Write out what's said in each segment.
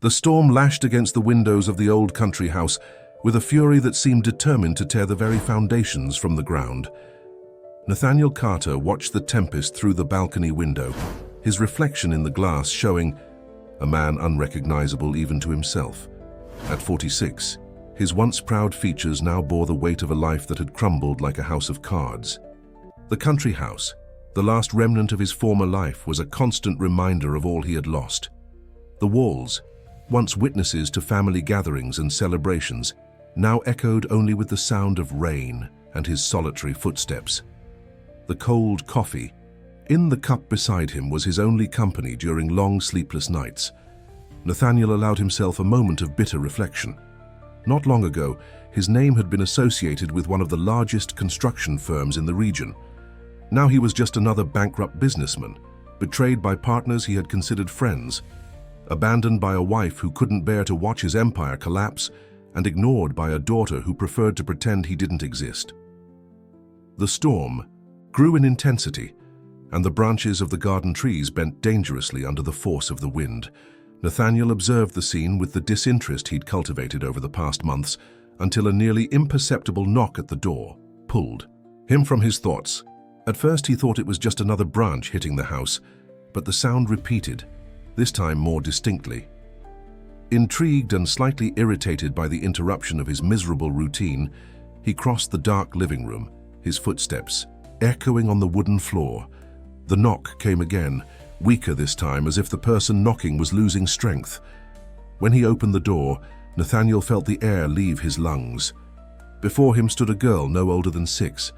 The storm lashed against the windows of the old country house with a fury that seemed determined to tear the very foundations from the ground. Nathaniel Carter watched the tempest through the balcony window, his reflection in the glass showing a man unrecognizable even to himself. At 46, his once proud features now bore the weight of a life that had crumbled like a house of cards. The country house, the last remnant of his former life, was a constant reminder of all he had lost. The walls, once witnesses to family gatherings and celebrations, now echoed only with the sound of rain and his solitary footsteps. The cold coffee in the cup beside him was his only company during long sleepless nights. Nathaniel allowed himself a moment of bitter reflection. Not long ago, his name had been associated with one of the largest construction firms in the region. Now he was just another bankrupt businessman, betrayed by partners he had considered friends, abandoned by a wife who couldn't bear to watch his empire collapse, and ignored by a daughter who preferred to pretend he didn't exist. The storm grew in intensity, and the branches of the garden trees bent dangerously under the force of the wind. Nathaniel observed the scene with the disinterest he'd cultivated over the past months, until a nearly imperceptible knock at the door pulled him from his thoughts. At first he thought it was just another branch hitting the house, but the sound repeated, this time more distinctly. Intrigued and slightly irritated by the interruption of his miserable routine, he crossed the dark living room, his footsteps echoing on the wooden floor. The knock came again, weaker this time, as if the person knocking was losing strength. When he opened the door, Nathaniel felt the air leave his lungs. Before him stood a girl no older than 6.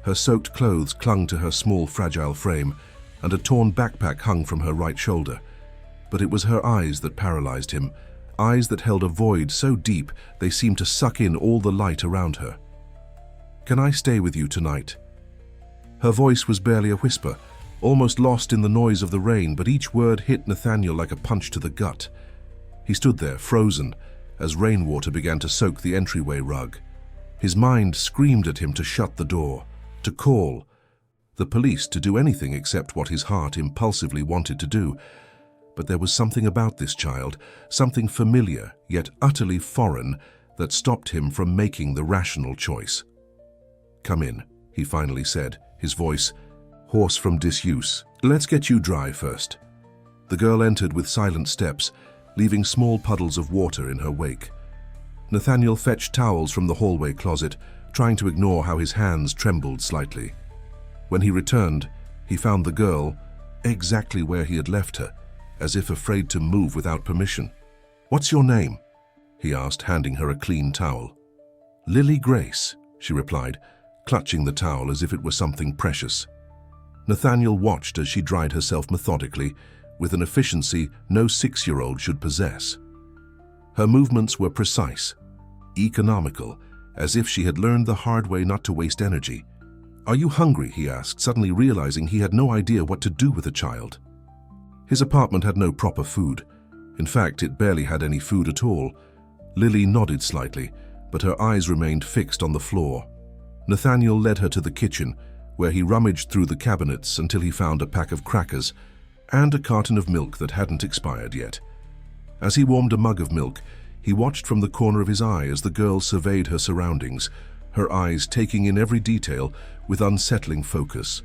Her soaked clothes clung to her small, fragile frame, and a torn backpack hung from her right shoulder. But it was her eyes that paralyzed him, eyes that held a void so deep they seemed to suck in all the light around her. "Can I stay with you tonight?" Her voice was barely a whisper, almost lost in the noise of the rain, but each word hit Nathaniel like a punch to the gut. He stood there, frozen, as rainwater began to soak the entryway rug. His mind screamed at him to shut the door, to call the police, to do anything except what his heart impulsively wanted to do. But there was something about this child, something familiar yet utterly foreign, that stopped him from making the rational choice. "Come in," he finally said, his voice hoarse from disuse. "Let's get you dry first." The girl entered with silent steps, leaving small puddles of water in her wake. Nathaniel fetched towels from the hallway closet, trying to ignore how his hands trembled slightly. When he returned, he found the girl exactly where he had left her, as if afraid to move without permission. "What's your name?" he asked, handing her a clean towel. "Lily Grace," she replied, clutching the towel as if it were something precious. Nathaniel watched as she dried herself methodically, with an efficiency no 6-year-old should possess. Her movements were precise, economical, as if she had learned the hard way not to waste energy. "Are you hungry?" he asked, suddenly realizing he had no idea what to do with a child. His apartment had no proper food. In fact, it barely had any food at all. Lily nodded slightly, but her eyes remained fixed on the floor. Nathaniel led her to the kitchen, where he rummaged through the cabinets until he found a pack of crackers and a carton of milk that hadn't expired yet. As he warmed a mug of milk, he watched from the corner of his eye as the girl surveyed her surroundings, her eyes taking in every detail with unsettling focus.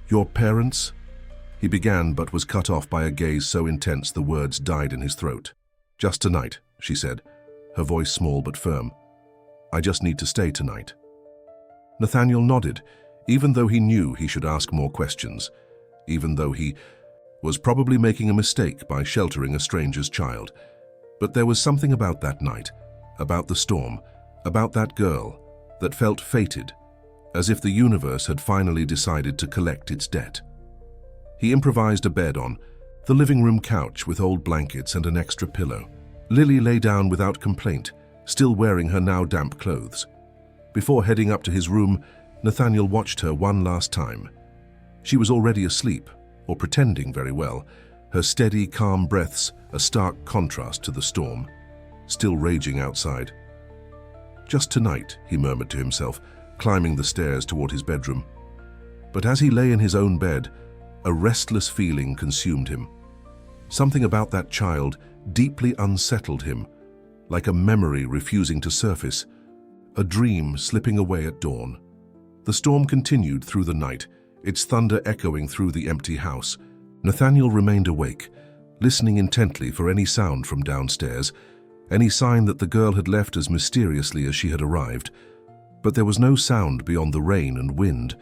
"Your parents?" he began, but was cut off by a gaze so intense the words died in his throat. "Just tonight," she said, her voice small but firm. "I just need to stay tonight." Nathaniel nodded, even though he knew he should ask more questions, even though he was probably making a mistake by sheltering a stranger's child. But there was something about that night, about the storm, about that girl, that felt fated, as if the universe had finally decided to collect its debt. He improvised a bed on the living room couch with old blankets and an extra pillow. Lily lay down without complaint, still wearing her now damp clothes. Before heading up to his room, Nathaniel watched her one last time. She was already asleep, or pretending very well, her steady, calm breaths a stark contrast to the storm, still raging outside. "Just tonight," he murmured to himself, climbing the stairs toward his bedroom. But as he lay in his own bed, a restless feeling consumed him. Something about that child deeply unsettled him, like a memory refusing to surface, a dream slipping away at dawn. The storm continued through the night, its thunder echoing through the empty house. Nathaniel remained awake, listening intently for any sound from downstairs, any sign that the girl had left as mysteriously as she had arrived. But there was no sound beyond the rain and wind,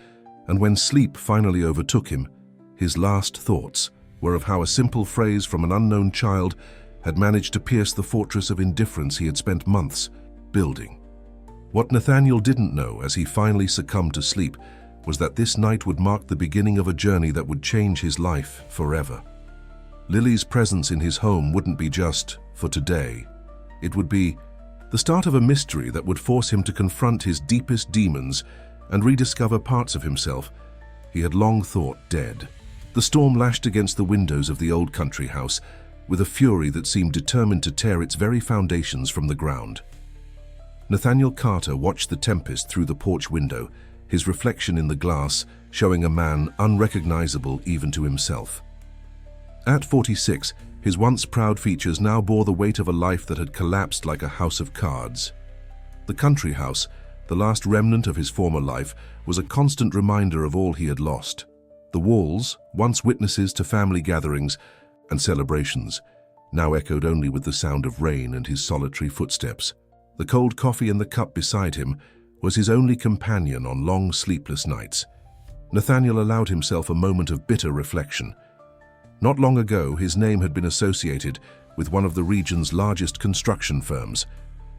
and when sleep finally overtook him, his last thoughts were of how a simple phrase from an unknown child had managed to pierce the fortress of indifference he had spent months building. What Nathaniel didn't know as he finally succumbed to sleep was that this night would mark the beginning of a journey that would change his life forever. Lily's presence in his home wouldn't be just for today. It would be the start of a mystery that would force him to confront his deepest demons and rediscover parts of himself he had long thought dead. The storm lashed against the windows of the old country house with a fury that seemed determined to tear its very foundations from the ground. Nathaniel Carter watched the tempest through the porch window, his reflection in the glass showing a man unrecognizable even to himself. At 46, his once proud features now bore the weight of a life that had collapsed like a house of cards. The country house, the last remnant of his former life, was a constant reminder of all he had lost. The walls, once witnesses to family gatherings and celebrations, now echoed only with the sound of rain and his solitary footsteps. The cold coffee in the cup beside him was his only companion on long, sleepless nights. Nathaniel allowed himself a moment of bitter reflection. Not long ago, his name had been associated with one of the region's largest construction firms.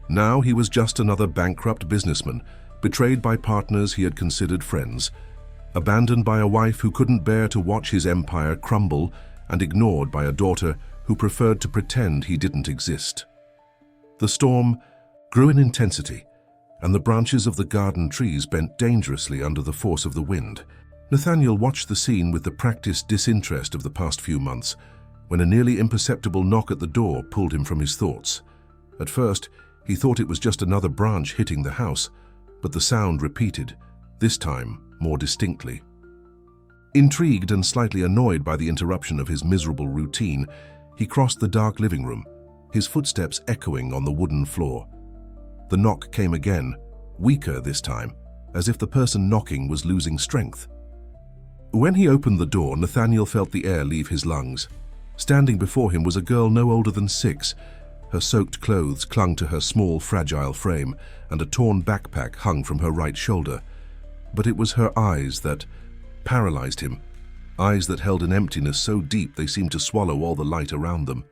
Now he was just another bankrupt businessman, betrayed by partners he had considered friends, abandoned by a wife who couldn't bear to watch his empire crumble, and ignored by a daughter who preferred to pretend he didn't exist. The storm grew in intensity, and the branches of the garden trees bent dangerously under the force of the wind. Nathaniel watched the scene with the practiced disinterest of the past few months, when a nearly imperceptible knock at the door pulled him from his thoughts. At first, he thought it was just another branch hitting the house, but the sound repeated, this time more distinctly. Intrigued and slightly annoyed by the interruption of his miserable routine, he crossed the dark living room, his footsteps echoing on the wooden floor. The knock came again, weaker this time, as if the person knocking was losing strength. When he opened the door, Nathaniel felt the air leave his lungs. Standing before him was a girl no older than 6. Her soaked clothes clung to her small, fragile frame, and a torn backpack hung from her right shoulder. But it was her eyes that paralyzed him, eyes that held an emptiness so deep they seemed to swallow all the light around them.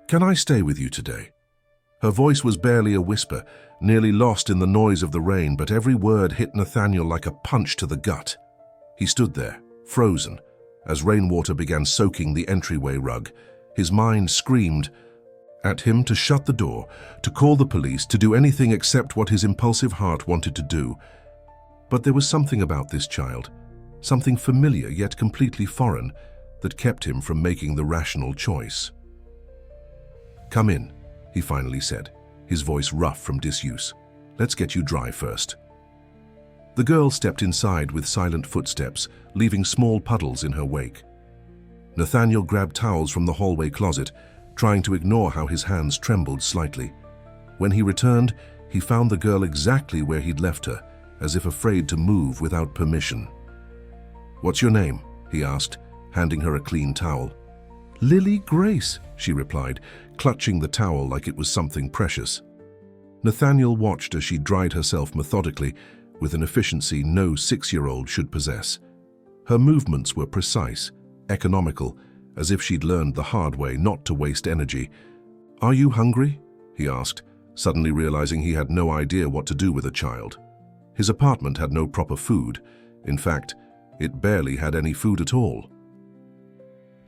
"Can I stay with you today?" Her voice was barely a whisper, nearly lost in the noise of the rain, but every word hit Nathaniel like a punch to the gut. He stood there, frozen, as rainwater began soaking the entryway rug. His mind screamed at him to shut the door, to call the police, to do anything except what his impulsive heart wanted to do. But there was something about this child, something familiar yet completely foreign, that kept him from making the rational choice. "Come in," he finally said, his voice rough from disuse. "Let's get you dry first." The girl stepped inside with silent footsteps, leaving small puddles in her wake. Nathaniel grabbed towels from the hallway closet, trying to ignore how his hands trembled slightly. When he returned, he found the girl exactly where he'd left her, as if afraid to move without permission. "What's your name?" he asked, handing her a clean towel. "Lily Grace," she replied, clutching the towel like it was something precious. Nathaniel watched as she dried herself methodically, with an efficiency no 6-year-old should possess. Her movements were precise, economical, as if she'd learned the hard way not to waste energy. "Are you hungry?" he asked, suddenly realizing he had no idea what to do with a child. His apartment had no proper food. In fact, it barely had any food at all.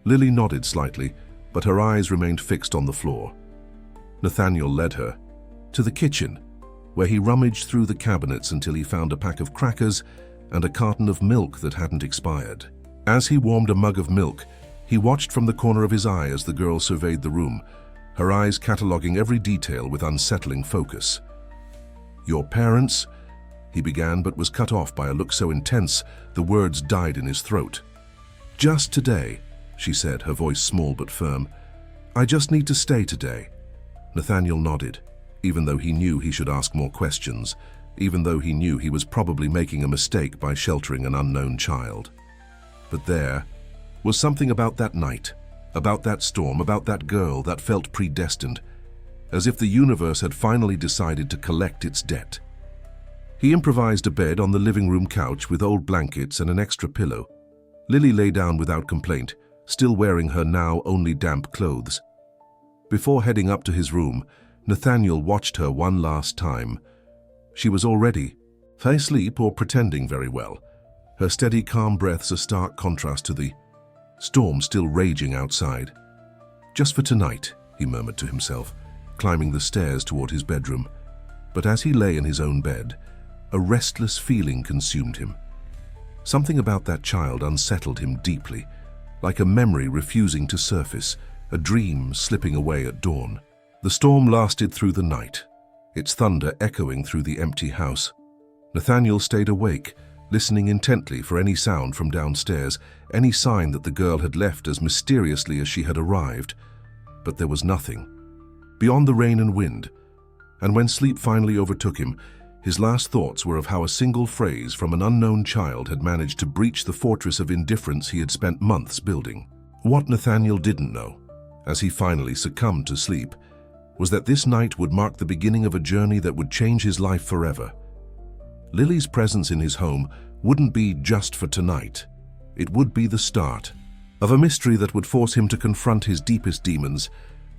Lily nodded slightly, but her eyes remained fixed on the floor. Nathaniel led her to the kitchen, where he rummaged through the cabinets until he found a pack of crackers and a carton of milk that hadn't expired. As he warmed a mug of milk, he watched from the corner of his eye as the girl surveyed the room, her eyes cataloging every detail with unsettling focus. "Your parents?" he began, but was cut off by a look so intense the words died in his throat. "Just today," she said, her voice small but firm, "I just need to stay today." Nathaniel nodded, even though he knew he should ask more questions, even though he knew he was probably making a mistake by sheltering an unknown child. But there was something about that night, about that storm, about that girl that felt predestined, as if the universe had finally decided to collect its debt. He improvised a bed on the living room couch with old blankets and an extra pillow. Lily lay down without complaint, still wearing her now only damp clothes. Before heading up to his room, Nathaniel watched her one last time. She was already asleep or pretending very well, her steady, calm breaths a stark contrast to the storm still raging outside. "Just for tonight," he murmured to himself, climbing the stairs toward his bedroom. But as he lay in his own bed, a restless feeling consumed him. Something about that child unsettled him deeply, like a memory refusing to surface, a dream slipping away at dawn. The storm lasted through the night, its thunder echoing through the empty house. Nathaniel stayed awake, listening intently for any sound from downstairs, any sign that the girl had left as mysteriously as she had arrived. But there was nothing, beyond the rain and wind. And when sleep finally overtook him, his last thoughts were of how a single phrase from an unknown child had managed to breach the fortress of indifference he had spent months building. What Nathaniel didn't know, as he finally succumbed to sleep, was that this night would mark the beginning of a journey that would change his life forever. Lily's presence in his home wouldn't be just for tonight. It would be the start of a mystery that would force him to confront his deepest demons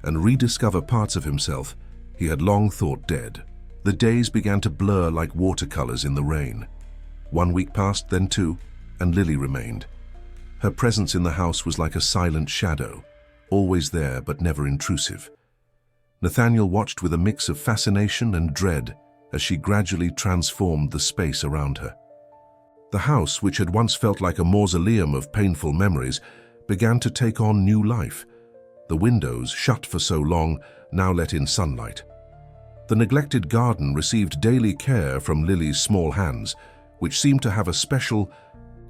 and rediscover parts of himself he had long thought dead. The days began to blur like watercolors in the rain. 1 week passed, then 2, and Lily remained. Her presence in the house was like a silent shadow, always there but never intrusive. Nathaniel watched with a mix of fascination and dread as she gradually transformed the space around her. The house, which had once felt like a mausoleum of painful memories, began to take on new life. The windows, shut for so long, now let in sunlight. The neglected garden received daily care from Lily's small hands, which seemed to have a special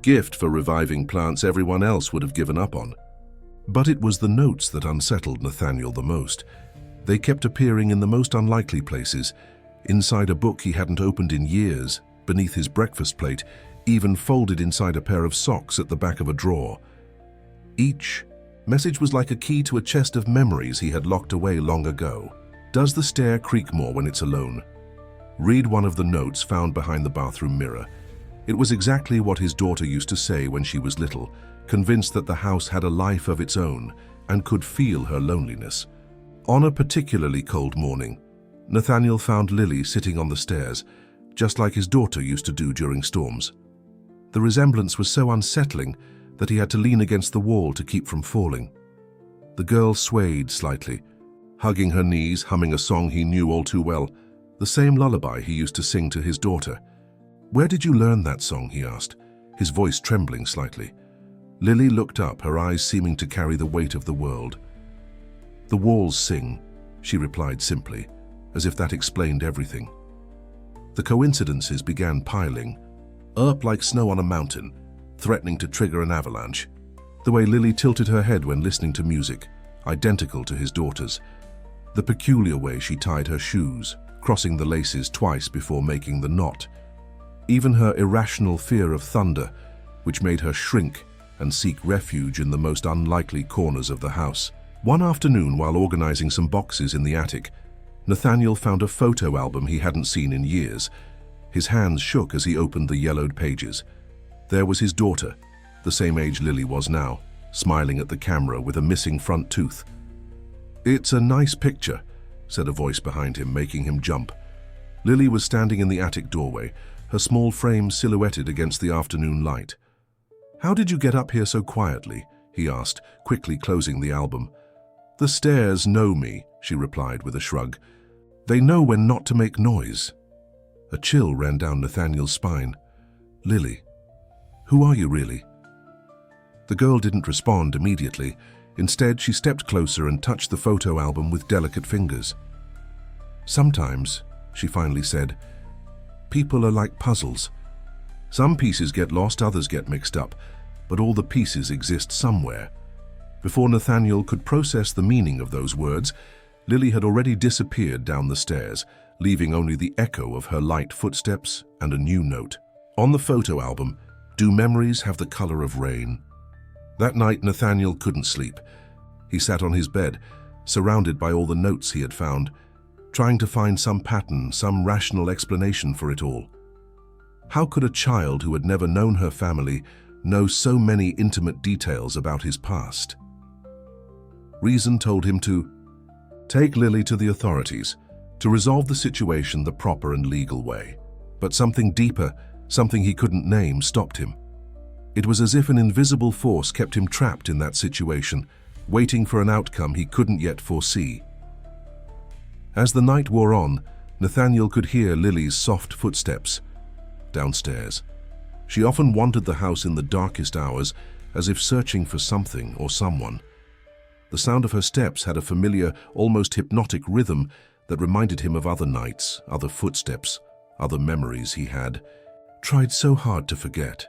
gift for reviving plants everyone else would have given up on. But it was the notes that unsettled Nathaniel the most. They kept appearing in the most unlikely places, inside a book he hadn't opened in years, beneath his breakfast plate, even folded inside a pair of socks at the back of a drawer. Each message was like a key to a chest of memories he had locked away long ago. Does the stair creak more when it's alone? Read one of the notes found behind the bathroom mirror. It was exactly what his daughter used to say when she was little, convinced that the house had a life of its own and could feel her loneliness. On a particularly cold morning, Nathaniel found Lily sitting on the stairs, just like his daughter used to do during storms. The resemblance was so unsettling that he had to lean against the wall to keep from falling. The girl swayed slightly, hugging her knees, humming a song he knew all too well, the same lullaby he used to sing to his daughter. "Where did you learn that song?" he asked, his voice trembling slightly. Lily looked up, her eyes seeming to carry the weight of the world. "The walls sing," she replied simply, as if that explained everything. The coincidences began piling up like snow on a mountain, threatening to trigger an avalanche. The way Lily tilted her head when listening to music, identical to his daughter's. The peculiar way she tied her shoes, crossing the laces twice before making the knot. Even her irrational fear of thunder, which made her shrink and seek refuge in the most unlikely corners of the house. One afternoon, while organizing some boxes in the attic, Nathaniel found a photo album he hadn't seen in years. His hands shook as he opened the yellowed pages. There was his daughter, the same age Lily was now, smiling at the camera with a missing front tooth. "It's a nice picture," said a voice behind him, making him jump. Lily was standing in the attic doorway, her small frame silhouetted against the afternoon light. "How did you get up here so quietly?" he asked, quickly closing the album. "The stairs know me," she replied with a shrug. "They know when not to make noise." A chill ran down Nathaniel's spine. "Lily, who are you really?" The girl didn't respond immediately. Instead, she stepped closer and touched the photo album with delicate fingers. "Sometimes," she finally said, "people are like puzzles. Some pieces get lost, others get mixed up, but all the pieces exist somewhere. Before Nathaniel could process the meaning of those words, Lily had already disappeared down the stairs, leaving only the echo of her light footsteps and a new note. On the photo album, "Do memories have the color of rain?" That night, Nathaniel couldn't sleep. He sat on his bed, surrounded by all the notes he had found, trying to find some pattern, some rational explanation for it all. How could a child who had never known her family know so many intimate details about his past? Reason told him to take Lily to the authorities, to resolve the situation the proper and legal way. But something deeper, something he couldn't name, stopped him. It was as if an invisible force kept him trapped in that situation, waiting for an outcome he couldn't yet foresee. As the night wore on, Nathaniel could hear Lily's soft footsteps downstairs. She often wandered the house in the darkest hours, as if searching for something or someone. The sound of her steps had a familiar, almost hypnotic rhythm that reminded him of other nights, other footsteps, other memories he had tried so hard to forget.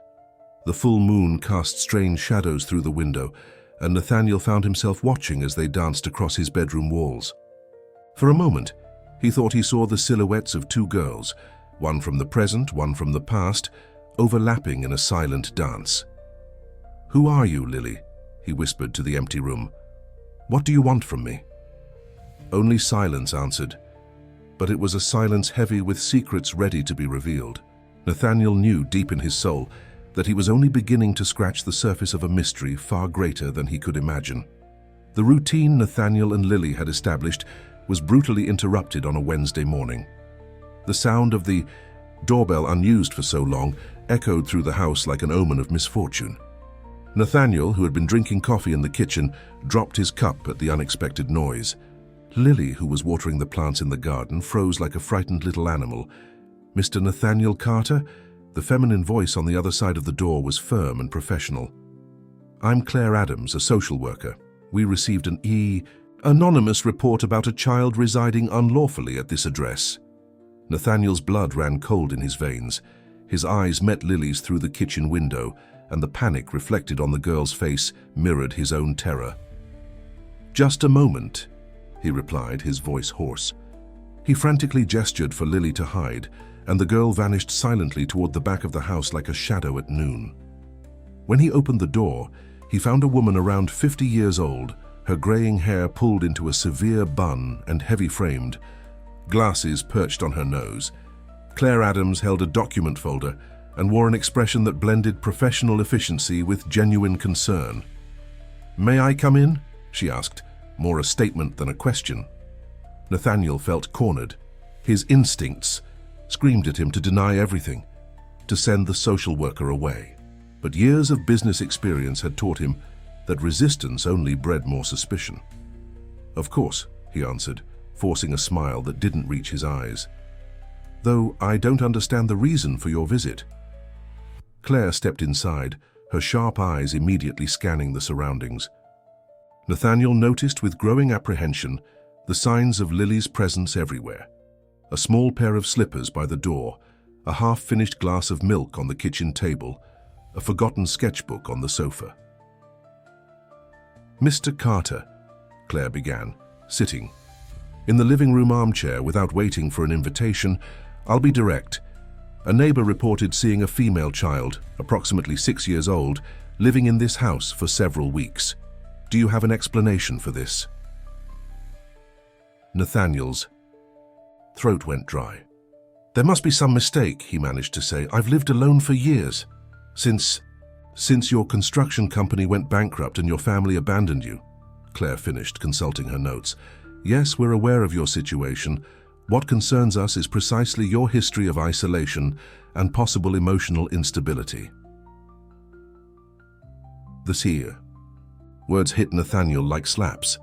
The full moon cast strange shadows through the window, and Nathaniel found himself watching as they danced across his bedroom walls. For a moment, he thought he saw the silhouettes of two girls, one from the present, one from the past, overlapping in a silent dance. "Who are you, Lily?" he whispered to the empty room. "What do you want from me?" Only silence answered, but it was a silence heavy with secrets ready to be revealed. Nathaniel knew deep in his soul that he was only beginning to scratch the surface of a mystery far greater than he could imagine. The routine Nathaniel and Lily had established was brutally interrupted on a Wednesday morning. The sound of the doorbell, unused for so long, echoed through the house like an omen of misfortune. Nathaniel, who had been drinking coffee in the kitchen, dropped his cup at the unexpected noise. Lily, who was watering the plants in the garden, froze like a frightened little animal. "Mr. Nathaniel Carter?" The feminine voice on the other side of the door was firm and professional. "I'm Claire Adams, a social worker. We received an anonymous report about a child residing unlawfully at this address." Nathaniel's blood ran cold in his veins. His eyes met Lily's through the kitchen window, and the panic reflected on the girl's face mirrored his own terror. "Just a moment," he replied, his voice hoarse. He frantically gestured for Lily to hide, and the girl vanished silently toward the back of the house like a shadow at noon. When he opened the door, he found a woman around 50 years old, her graying hair pulled into a severe bun and heavy-framed, glasses perched on her nose. Claire Adams held a document folder and wore an expression that blended professional efficiency with genuine concern. "May I come in?" she asked, more a statement than a question. Nathaniel felt cornered. His instincts screamed at him to deny everything, to send the social worker away. But years of business experience had taught him that resistance only bred more suspicion. "Of course," he answered, forcing a smile that didn't reach his eyes. "Though I don't understand the reason for your visit." Claire stepped inside, her sharp eyes immediately scanning the surroundings. Nathaniel noticed with growing apprehension the signs of Lily's presence everywhere. A small pair of slippers by the door, a half-finished glass of milk on the kitchen table, a forgotten sketchbook on the sofa. "Mr. Carter," Claire began, sitting in the living room armchair without waiting for an invitation. "I'll be direct. A neighbor reported seeing a female child, approximately 6 years old, living in this house for several weeks. Do you have an explanation for this?" Nathaniel's throat went dry. "There must be some mistake," he managed to say. "I've lived alone for years. Since your construction company went bankrupt and your family abandoned you," Claire finished, consulting her notes. "Yes, we're aware of your situation. What concerns us is precisely your history of isolation and possible emotional instability." "This here." Words hit Nathaniel like slaps.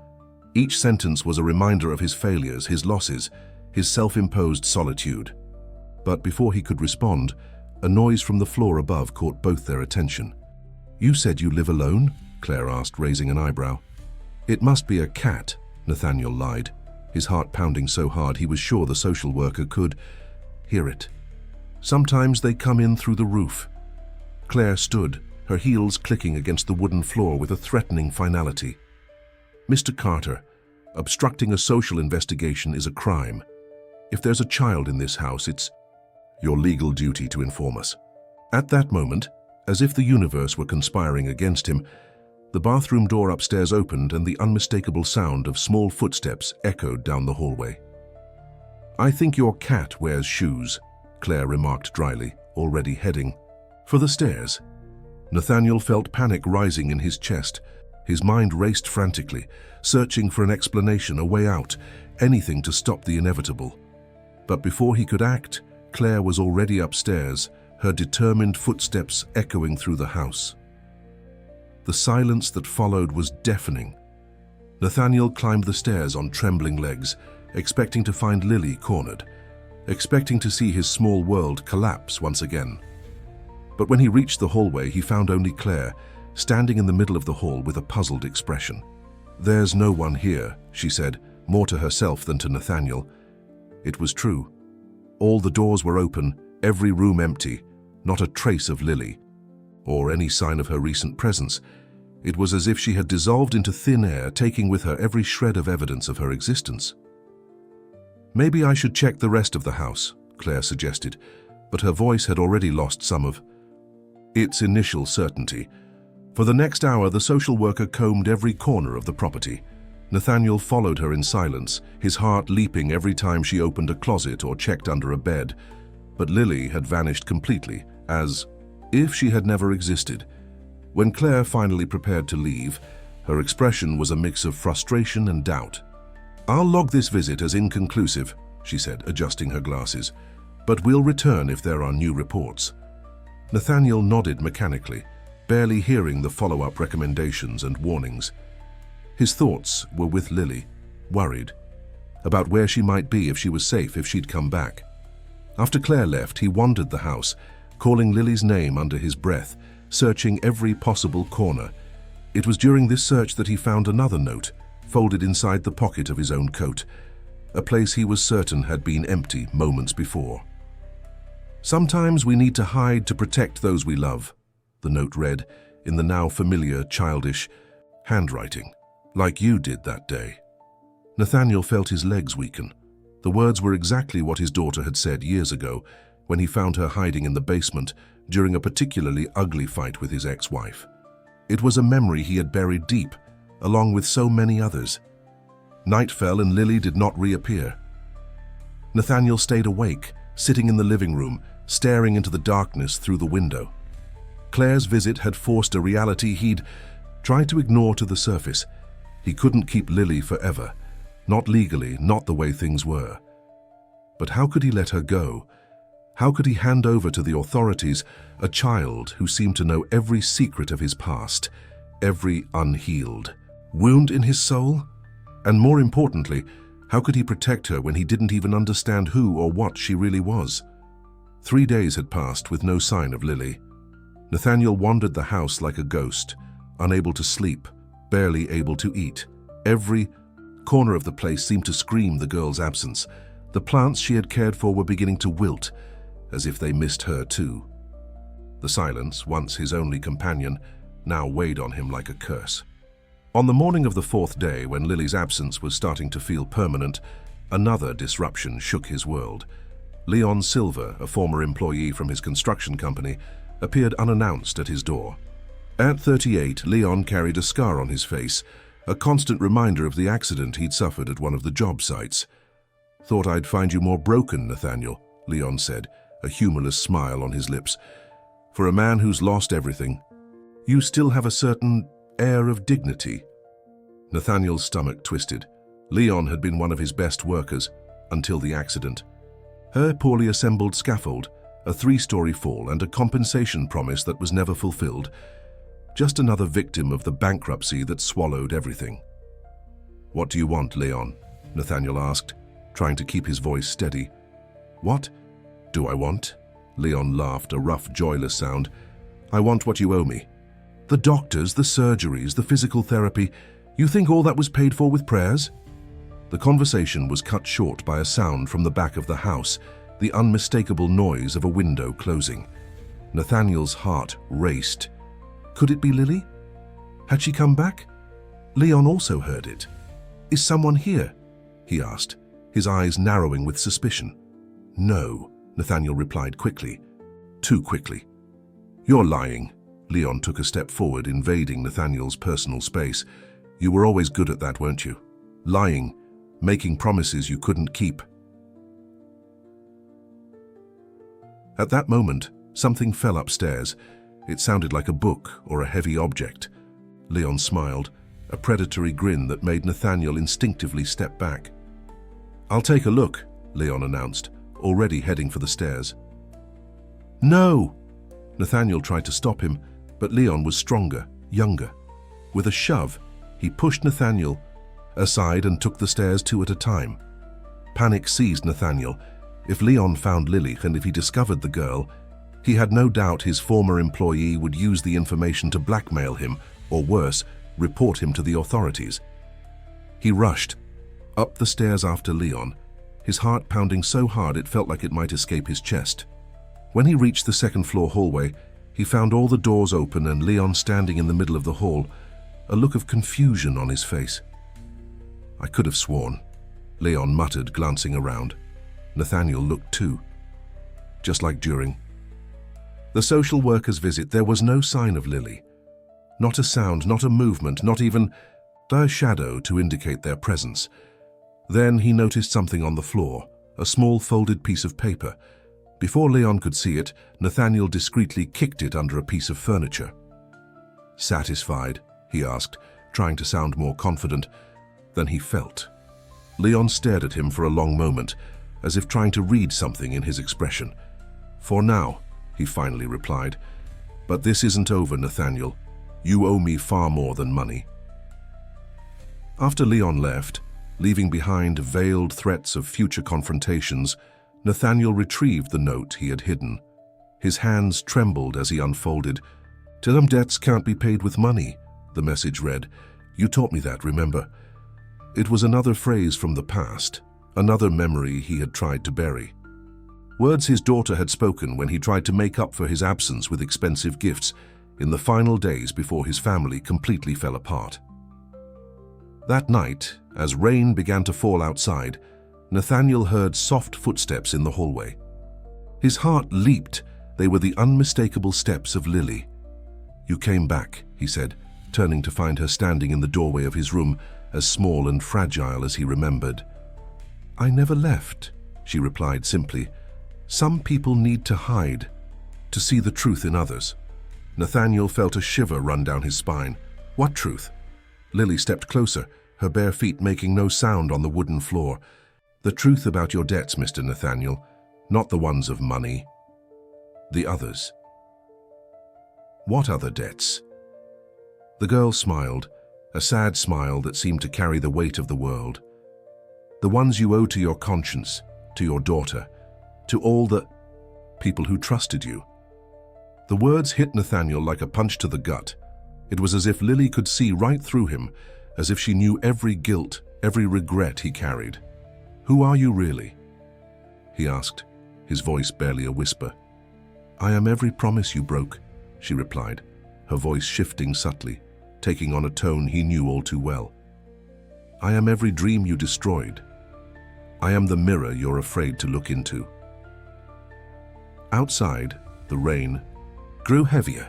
Each sentence was a reminder of his failures, his losses, his self-imposed solitude. But before he could respond, a noise from the floor above caught both their attention. "You said you live alone?" Claire asked, raising an eyebrow. "It must be a cat," Nathaniel lied, his heart pounding so hard he was sure the social worker could hear it. "Sometimes they come in through the roof." Claire stood, her heels clicking against the wooden floor with a threatening finality. "Mr. Carter, obstructing a social investigation is a crime. If there's a child in this house, it's your legal duty to inform us." At that moment, as if the universe were conspiring against him, the bathroom door upstairs opened and the unmistakable sound of small footsteps echoed down the hallway. "I think your cat wears shoes," Claire remarked dryly, already heading for the stairs. Nathaniel felt panic rising in his chest. His mind raced frantically, searching for an explanation, a way out, anything to stop the inevitable. But before he could act, Claire was already upstairs, her determined footsteps echoing through the house. The silence that followed was deafening. Nathaniel climbed the stairs on trembling legs, expecting to find Lily cornered, expecting to see his small world collapse once again. But when he reached the hallway, he found only Claire, standing in the middle of the hall with a puzzled expression. "There's no one here," she said, more to herself than to Nathaniel. It was true. All the doors were open, every room empty, not a trace of Lily, or any sign of her recent presence. It was as if she had dissolved into thin air, taking with her every shred of evidence of her existence. "Maybe I should check the rest of the house," Claire suggested, but her voice had already lost some of its initial certainty. For the next hour, the social worker combed every corner of the property. Nathaniel followed her in silence, his heart leaping every time she opened a closet or checked under a bed. But Lily had vanished completely, as if she had never existed. When Claire finally prepared to leave, her expression was a mix of frustration and doubt. "I'll log this visit as inconclusive," she said, adjusting her glasses, "but we'll return if there are new reports." Nathaniel nodded mechanically, barely hearing the follow-up recommendations and warnings. His thoughts were with Lily, worried about where she might be, if she was safe, if she'd come back. After Claire left, he wandered the house, calling Lily's name under his breath, searching every possible corner. It was during this search that he found another note, folded inside the pocket of his own coat, a place he was certain had been empty moments before. "Sometimes we need to hide to protect those we love," the note read, in the now familiar, childish handwriting. "Like you did that day." Nathaniel felt his legs weaken. The words were exactly what his daughter had said years ago, when he found her hiding in the basement during a particularly ugly fight with his ex-wife. It was a memory he had buried deep, along with so many others. Night fell and Lily did not reappear. Nathaniel stayed awake, sitting in the living room, staring into the darkness through the window. Claire's visit had forced a reality he'd tried to ignore to the surface. He couldn't keep Lily forever. Not legally, not the way things were. But how could he let her go? How could he hand over to the authorities a child who seemed to know every secret of his past, every unhealed wound in his soul? And more importantly, how could he protect her when he didn't even understand who or what she really was? 3 days had passed with no sign of Lily. Nathaniel wandered the house like a ghost, unable to sleep, barely able to eat. Every corner of the place seemed to scream the girl's absence. The plants she had cared for were beginning to wilt, as if they missed her too. The silence, once his only companion, now weighed on him like a curse. On the morning of the 4th day, when Lily's absence was starting to feel permanent, another disruption shook his world. Leon Silver, a former employee from his construction company, appeared unannounced at his door. At 38, Leon carried a scar on his face, a constant reminder of the accident he'd suffered at one of the job sites. "Thought I'd find you more broken, Nathaniel," Leon said, a humorless smile on his lips. "For a man who's lost everything, you still have a certain air of dignity." Nathaniel's stomach twisted. Leon had been one of his best workers, until the accident. Her poorly assembled scaffold, a 3-story fall, and a compensation promise that was never fulfilled. Just another victim of the bankruptcy that swallowed everything. "What do you want, Leon?" Nathaniel asked, trying to keep his voice steady. "What do I want?" Leon laughed, a rough, joyless sound. "I want what you owe me. The doctors, the surgeries, the physical therapy. You think all that was paid for with prayers?" The conversation was cut short by a sound from the back of the house, the unmistakable noise of a window closing. Nathaniel's heart raced. Could it be Lily? Had she come back? Leon also heard it. "Is someone here?" he asked, his eyes narrowing with suspicion. "No," Nathaniel replied quickly. Too quickly. "You're lying." Leon took a step forward, invading Nathaniel's personal space. "You were always good at that, weren't you? Lying, making promises you couldn't keep." At that moment, something fell upstairs. It sounded like a book or a heavy object. Leon smiled, a predatory grin that made Nathaniel instinctively step back. "I'll take a look," Leon announced, already heading for the stairs. "No!" Nathaniel tried to stop him, but Leon was stronger, younger. With a shove, he pushed Nathaniel aside and took the stairs 2 at a time. Panic seized Nathaniel. If Leon found Lily and if he discovered the girl, he had no doubt his former employee would use the information to blackmail him, or worse, report him to the authorities. He rushed up the stairs after Leon, his heart pounding so hard it felt like it might escape his chest. When he reached the second-floor hallway, he found all the doors open and Leon standing in the middle of the hall, a look of confusion on his face. "I could have sworn," Leon muttered, glancing around. Nathaniel looked too. Just like during the social worker's visit, there was no sign of Lily. Not a sound, not a movement, not even a shadow to indicate their presence. Then he noticed something on the floor, a small folded piece of paper. Before Leon could see it, Nathaniel discreetly kicked it under a piece of furniture. "Satisfied?" he asked, trying to sound more confident than he felt. Leon stared at him for a long moment, as if trying to read something in his expression. "For now," he finally replied. "But this isn't over, Nathaniel. You owe me far more than money." After Leon left, leaving behind veiled threats of future confrontations, Nathaniel retrieved the note he had hidden. His hands trembled as he unfolded. "Some debts can't be paid with money," the message read. "You taught me that, remember?" It was another phrase from the past, another memory he had tried to bury. Words his daughter had spoken when he tried to make up for his absence with expensive gifts in the final days before his family completely fell apart. That night, as rain began to fall outside, Nathaniel heard soft footsteps in the hallway. His heart leaped. They were the unmistakable steps of Lily. "You came back," he said, turning to find her standing in the doorway of his room, as small and fragile as he remembered. "I never left," she replied simply. "Some people need to hide, to see the truth in others." Nathaniel felt a shiver run down his spine. "What truth?" Lily stepped closer, her bare feet making no sound on the wooden floor. "The truth about your debts, Mr. Nathaniel, not the ones of money. The others." "What other debts?" The girl smiled, a sad smile that seemed to carry the weight of the world. "The ones you owe to your conscience, to your daughter, to all the people who trusted you." The words hit Nathaniel like a punch to the gut. It was as if Lily could see right through him, as if she knew every guilt, every regret he carried. "Who are you really?" he asked, his voice barely a whisper. "I am every promise you broke," she replied, her voice shifting subtly, taking on a tone he knew all too well. "I am every dream you destroyed. I am the mirror you're afraid to look into." Outside, the rain grew heavier,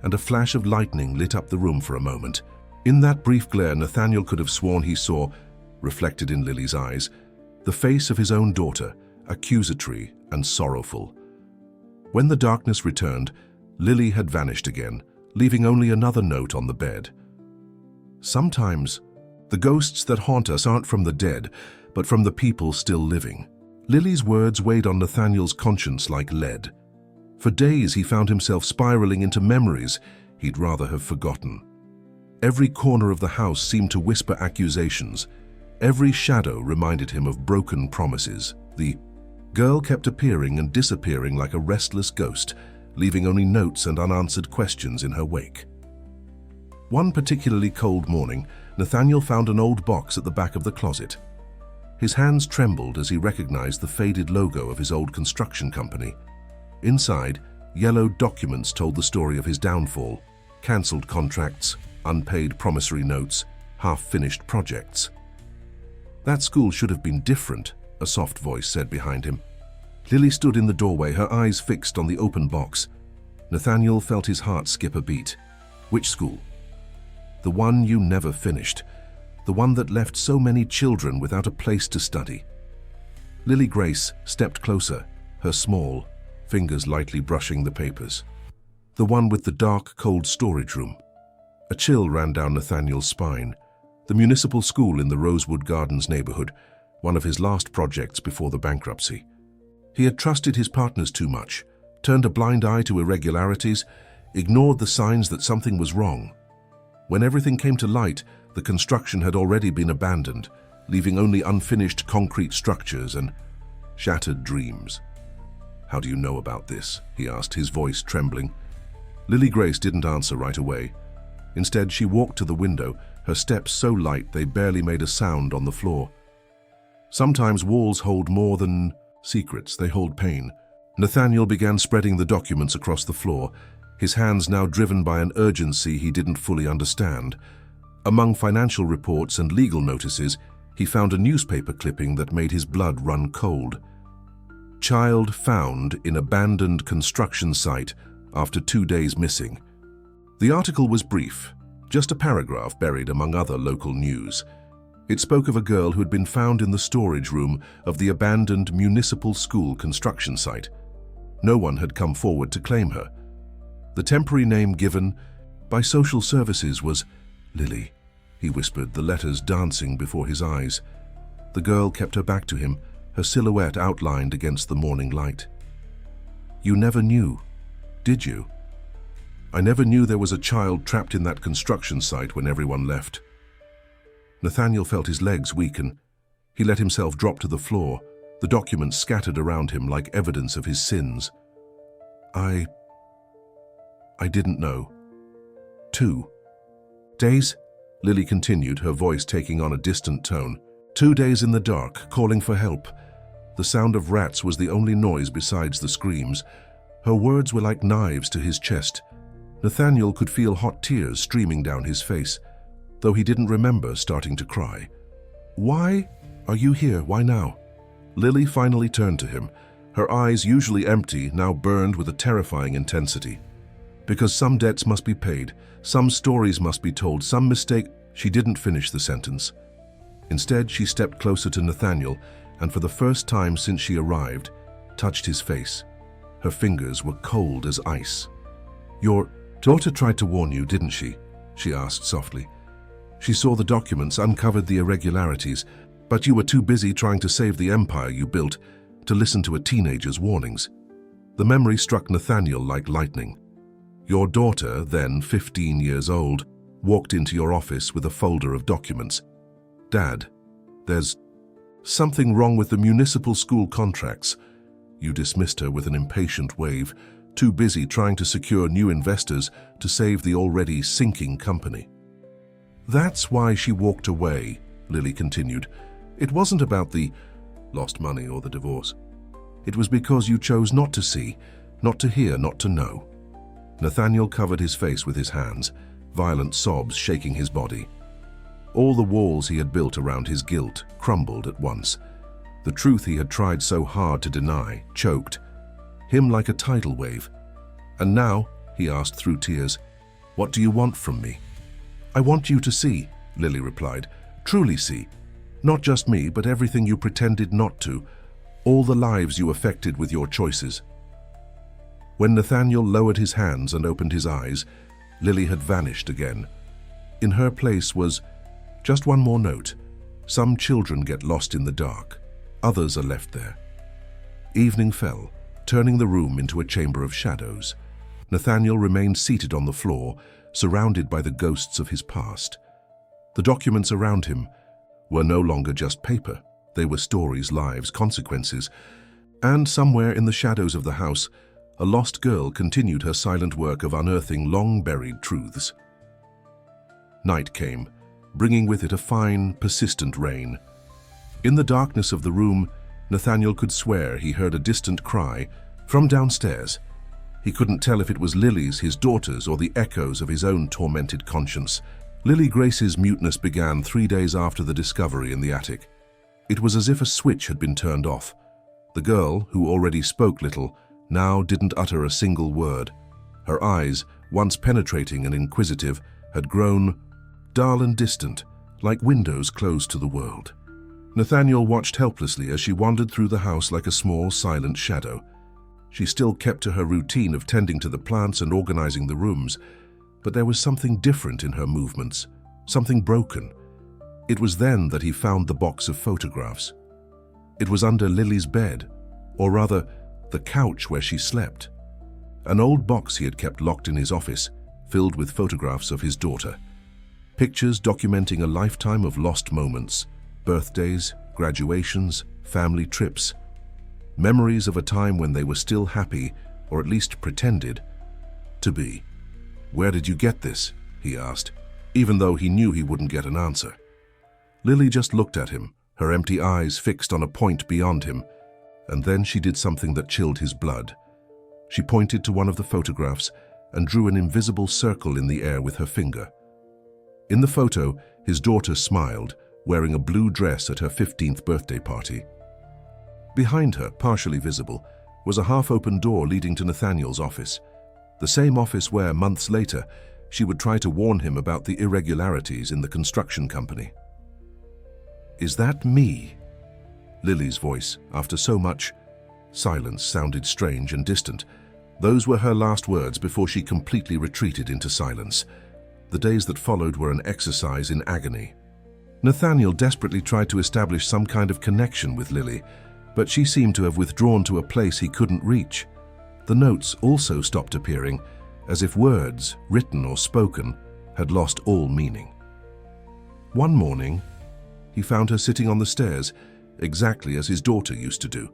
and a flash of lightning lit up the room for a moment. In that brief glare, Nathaniel could have sworn he saw, reflected in Lily's eyes, the face of his own daughter, accusatory and sorrowful. When the darkness returned, Lily had vanished again, leaving only another note on the bed. "Sometimes, the ghosts that haunt us aren't from the dead, but from the people still living." Lily's words weighed on Nathaniel's conscience like lead. For days he found himself spiraling into memories he'd rather have forgotten. Every corner of the house seemed to whisper accusations. Every shadow reminded him of broken promises. The girl kept appearing and disappearing like a restless ghost, leaving only notes and unanswered questions in her wake. One particularly cold morning, Nathaniel found an old box at the back of the closet. His hands trembled as he recognized the faded logo of his old construction company. Inside, yellow documents told the story of his downfall: cancelled contracts, unpaid promissory notes, half-finished projects. "That school should have been different," a soft voice said behind him. Lily stood in the doorway, her eyes fixed on the open box. Nathaniel felt his heart skip a beat. "Which school?" "The one you never finished. The one that left so many children without a place to study." Lily Grace stepped closer, her small fingers lightly brushing the papers. "The one with the dark, cold storage room." A chill ran down Nathaniel's spine. The municipal school in the Rosewood Gardens neighborhood, one of his last projects before the bankruptcy. He had trusted his partners too much, turned a blind eye to irregularities, ignored the signs that something was wrong. When everything came to light, the construction had already been abandoned, leaving only unfinished concrete structures and shattered dreams. "How do you know about this?" he asked, his voice trembling. Lily Grace didn't answer right away. Instead, she walked to the window, her steps so light they barely made a sound on the floor. Sometimes walls hold more than secrets, they hold pain. Nathaniel began spreading the documents across the floor, his hands now driven by an urgency he didn't fully understand. Among financial reports and legal notices, he found a newspaper clipping that made his blood run cold. "Child found in abandoned construction site after 2 days missing." The article was brief, just a paragraph buried among other local news. It spoke of a girl who had been found in the storage room of the abandoned municipal school construction site. No one had come forward to claim her. The temporary name given by social services was Lily, he whispered, the letters dancing before his eyes. The girl kept her back to him, her silhouette outlined against the morning light. "You never knew, did you?" "I never knew there was a child trapped in that construction site when everyone left." Nathaniel felt his legs weaken. He let himself drop to the floor, the documents scattered around him like evidence of his sins. I didn't know." 2 days, Lily continued, her voice taking on a distant tone. 2 days in the dark, calling for help. The sound of rats was the only noise besides the screams. Her words were like knives to his chest. Nathaniel could feel hot tears streaming down his face, though he didn't remember starting to cry. "Why are you here? Why now?" Lily finally turned to him, her eyes usually empty, now burned with a terrifying intensity. "Because some debts must be paid, some stories must be told, some mistake—" She didn't finish the sentence. Instead, she stepped closer to Nathaniel and for the first time since she arrived, touched his face. Her fingers were cold as ice. "Your daughter tried to warn you, didn't she?" she asked softly. "She saw the documents, uncovered the irregularities, but you were too busy trying to save the empire you built to listen to a teenager's warnings." The memory struck Nathaniel like lightning. Your daughter, then 15 years old, walked into your office with a folder of documents. "Dad, there's something wrong with the municipal school contracts." You dismissed her with an impatient wave, too busy trying to secure new investors to save the already sinking company. "That's why she walked away," Lily continued. "It wasn't about the lost money or the divorce. It was because you chose not to see, not to hear, not to know." Nathaniel covered his face with his hands, violent sobs shaking his body. All the walls he had built around his guilt crumbled at once. The truth he had tried so hard to deny choked him like a tidal wave. "And now," he asked through tears, "what do you want from me?" "I want you to see," Lily replied, "truly see. Not just me, but everything you pretended not to, all the lives you affected with your choices." When Nathaniel lowered his hands and opened his eyes, Lily had vanished again. In her place was just one more note. Some children get lost in the dark. Others are left there. Evening fell, turning the room into a chamber of shadows. Nathaniel remained seated on the floor, surrounded by the ghosts of his past. The documents around him were no longer just paper. They were stories, lives, consequences. And somewhere in the shadows of the house, a lost girl continued her silent work of unearthing long-buried truths. Night came, bringing with it a fine, persistent rain. In the darkness of the room, Nathaniel could swear he heard a distant cry from downstairs. He couldn't tell if it was Lily's, his daughter's, or the echoes of his own tormented conscience. Lily Grace's muteness began 3 days after the discovery in the attic. It was as if a switch had been turned off. The girl, who already spoke little, now didn't utter a single word. Her eyes, once penetrating and inquisitive, had grown dull and distant, like windows closed to the world. Nathaniel watched helplessly as she wandered through the house like a small, silent shadow. She still kept to her routine of tending to the plants and organizing the rooms, but there was something different in her movements, something broken. It was then that he found the box of photographs. It was under Lily's bed, or rather, the couch where she slept. An old box he had kept locked in his office, filled with photographs of his daughter. Pictures documenting a lifetime of lost moments, birthdays, graduations, family trips. Memories of a time when they were still happy, or at least pretended to be. "Where did you get this?" he asked, even though he knew he wouldn't get an answer. Lily just looked at him, her empty eyes fixed on a point beyond him, and then she did something that chilled his blood. She pointed to one of the photographs and drew an invisible circle in the air with her finger. In the photo, his daughter smiled, wearing a blue dress at her 15th birthday party. Behind her, partially visible, was a half-open door leading to Nathaniel's office, the same office where, months later, she would try to warn him about the irregularities in the construction company. "Is that me?" Lily's voice, after so much silence, sounded strange and distant. Those were her last words before she completely retreated into silence. The days that followed were an exercise in agony. Nathaniel desperately tried to establish some kind of connection with Lily, but she seemed to have withdrawn to a place he couldn't reach. The notes also stopped appearing, as if words, written or spoken, had lost all meaning. One morning, he found her sitting on the stairs, exactly as his daughter used to do.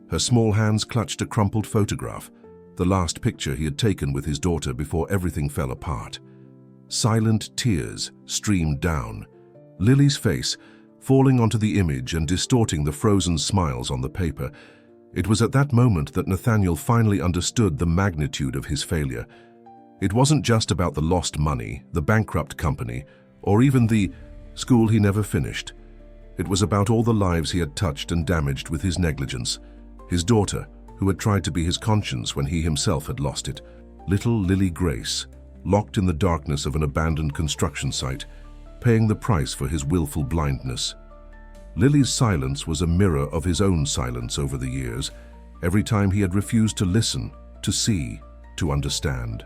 Her small hands clutched a crumpled photograph, the last picture he had taken with his daughter before everything fell apart. Silent tears streamed down, Lily's face falling onto the image and distorting the frozen smiles on the paper. It was at that moment that Nathaniel finally understood the magnitude of his failure. It wasn't just about the lost money, the bankrupt company, or even the school he never finished. It was about all the lives he had touched and damaged with his negligence. His daughter, who had tried to be his conscience when he himself had lost it. Little Lily Grace, locked in the darkness of an abandoned construction site, paying the price for his willful blindness. Lily's silence was a mirror of his own silence over the years, every time he had refused to listen, to see, to understand.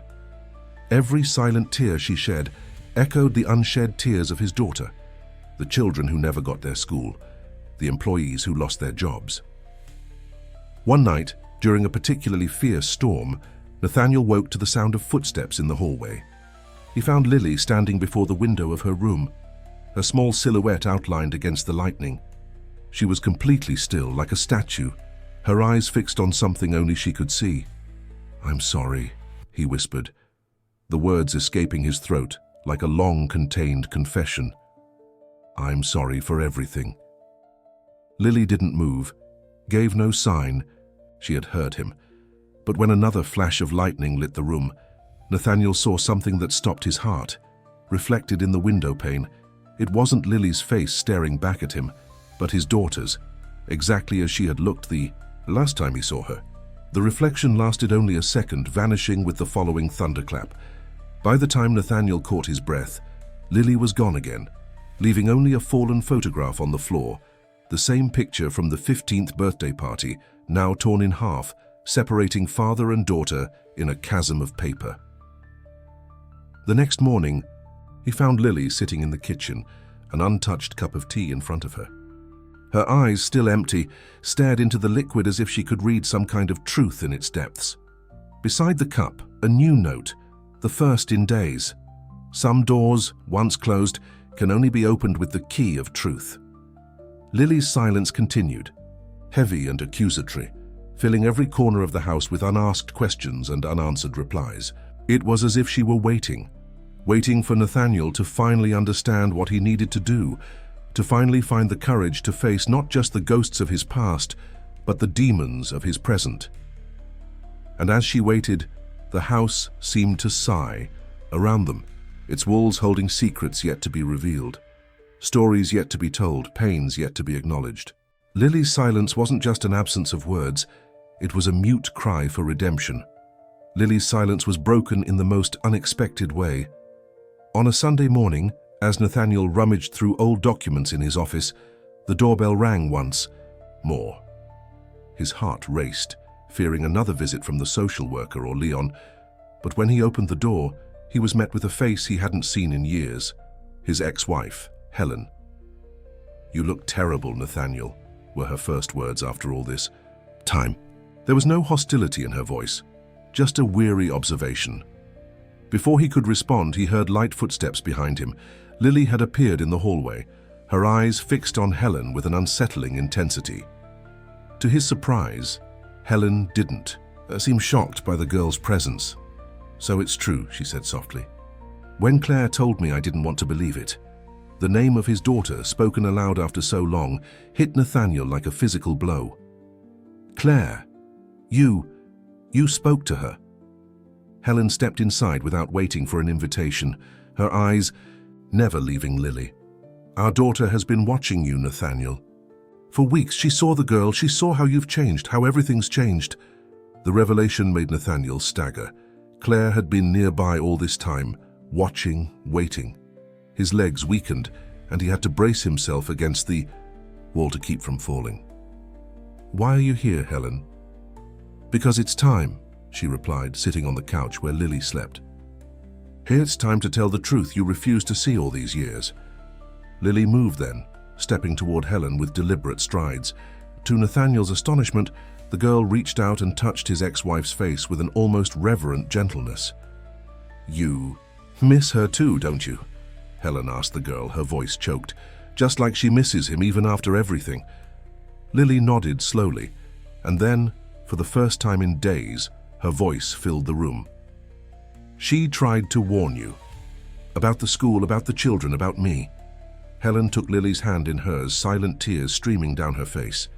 Every silent tear she shed echoed the unshed tears of his daughter, the children who never got their school, the employees who lost their jobs. One night, during a particularly fierce storm, Nathaniel woke to the sound of footsteps in the hallway. He found Lily standing before the window of her room, her small silhouette outlined against the lightning. She was completely still, like a statue, her eyes fixed on something only she could see. "I'm sorry," he whispered, the words escaping his throat like a long, contained confession. "I'm sorry for everything." Lily didn't move, gave no sign. She had heard him. But when another flash of lightning lit the room, Nathaniel saw something that stopped his heart. Reflected in the window pane, it wasn't Lily's face staring back at him, but his daughter's, exactly as she had looked the last time he saw her. The reflection lasted only a second, vanishing with the following thunderclap. By the time Nathaniel caught his breath, Lily was gone again, leaving only a fallen photograph on the floor, the same picture from the 15th birthday party, now torn in half, separating father and daughter in a chasm of paper. The next morning, he found Lily sitting in the kitchen, an untouched cup of tea in front of her. Her eyes, still empty, stared into the liquid as if she could read some kind of truth in its depths. Beside the cup, a new note, the first in days. Some doors, once closed, can only be opened with the key of truth. Lily's silence continued, heavy and accusatory, filling every corner of the house with unasked questions and unanswered replies. It was as if she were waiting for Nathaniel to finally understand what he needed to do, to finally find the courage to face not just the ghosts of his past, but the demons of his present. And as she waited, the house seemed to sigh around them, its walls holding secrets yet to be revealed, stories yet to be told, pains yet to be acknowledged. Lily's silence wasn't just an absence of words, it was a mute cry for redemption. Lily's silence was broken in the most unexpected way. On a Sunday morning, as Nathaniel rummaged through old documents in his office, the doorbell rang once more. His heart raced, fearing another visit from the social worker or Leon, but when he opened the door, he was met with a face he hadn't seen in years, his ex-wife, Helen. "You look terrible, Nathaniel," were her first words after all this time. There was no hostility in her voice, just a weary observation. Before he could respond, he heard light footsteps behind him. Lily had appeared in the hallway, her eyes fixed on Helen with an unsettling intensity. To his surprise, Helen didn't seem shocked by the girl's presence. "So it's true," she said softly. "When Claire told me, I didn't want to believe it." The name of his daughter, spoken aloud after so long, hit Nathaniel like a physical blow. "Claire, you spoke to her." Helen stepped inside without waiting for an invitation, her eyes never leaving Lily. "Our daughter has been watching you, Nathaniel. For weeks she saw the girl, she saw how you've changed, how everything's changed." The revelation made Nathaniel stagger. Claire had been nearby all this time, watching, waiting. His legs weakened, and he had to brace himself against the wall to keep from falling. "Why are you here, Helen?" "Because it's time," she replied, sitting on the couch where Lily slept. "Here it's time to tell the truth you refused to see all these years." Lily moved then, stepping toward Helen with deliberate strides. To Nathaniel's astonishment, the girl reached out and touched his ex-wife's face with an almost reverent gentleness. "You miss her too, don't you?" Helen asked the girl, her voice choked, "just like she misses him even after everything." Lily nodded slowly, and then, for the first time in days, her voice filled the room. "She tried to warn you. About the school, about the children, about me." Helen took Lily's hand in hers, silent tears streaming down her face.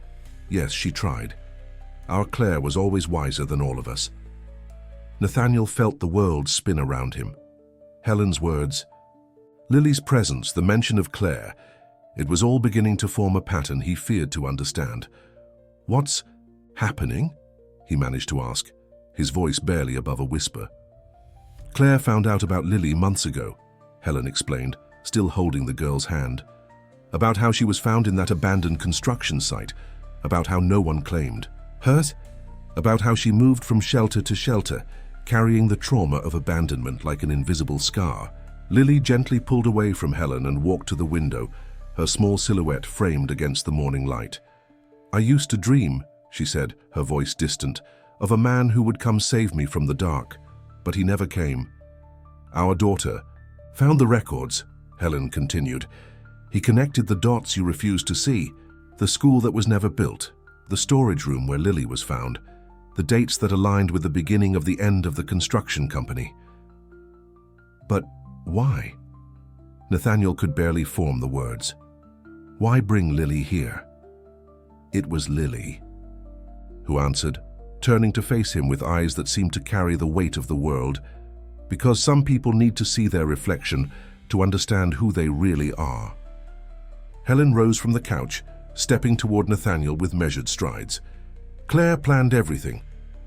"Yes, she tried. Our Claire was always wiser than all of us." Nathaniel felt the world spin around him. Helen's words, Lily's presence, the mention of Claire, it was all beginning to form a pattern he feared to understand. "What's happening?" he managed to ask, his voice barely above a whisper. "Claire found out about Lily months ago," Helen explained, still holding the girl's hand. "About how she was found in that abandoned construction site, about how no one claimed. Hurt? About how she moved from shelter to shelter, carrying the trauma of abandonment like an invisible scar." Lily gently pulled away from Helen and walked to the window, her small silhouette framed against the morning light. "I used to dream," she said, her voice distant, "of a man who would come save me from the dark, but he never came. Our daughter found the records," Helen continued. "He connected the dots you refused to see, the school that was never built, the storage room where Lily was found, the dates that aligned with the beginning of the end of the construction company." "But why?" Nathaniel could barely form the words. "Why bring Lily here?" It was Lily who answered, turning to face him with eyes that seemed to carry the weight of the world. "Because some people need to see their reflection to understand who they really are." Helen rose from the couch, stepping toward Nathaniel with measured strides. "Claire planned everything.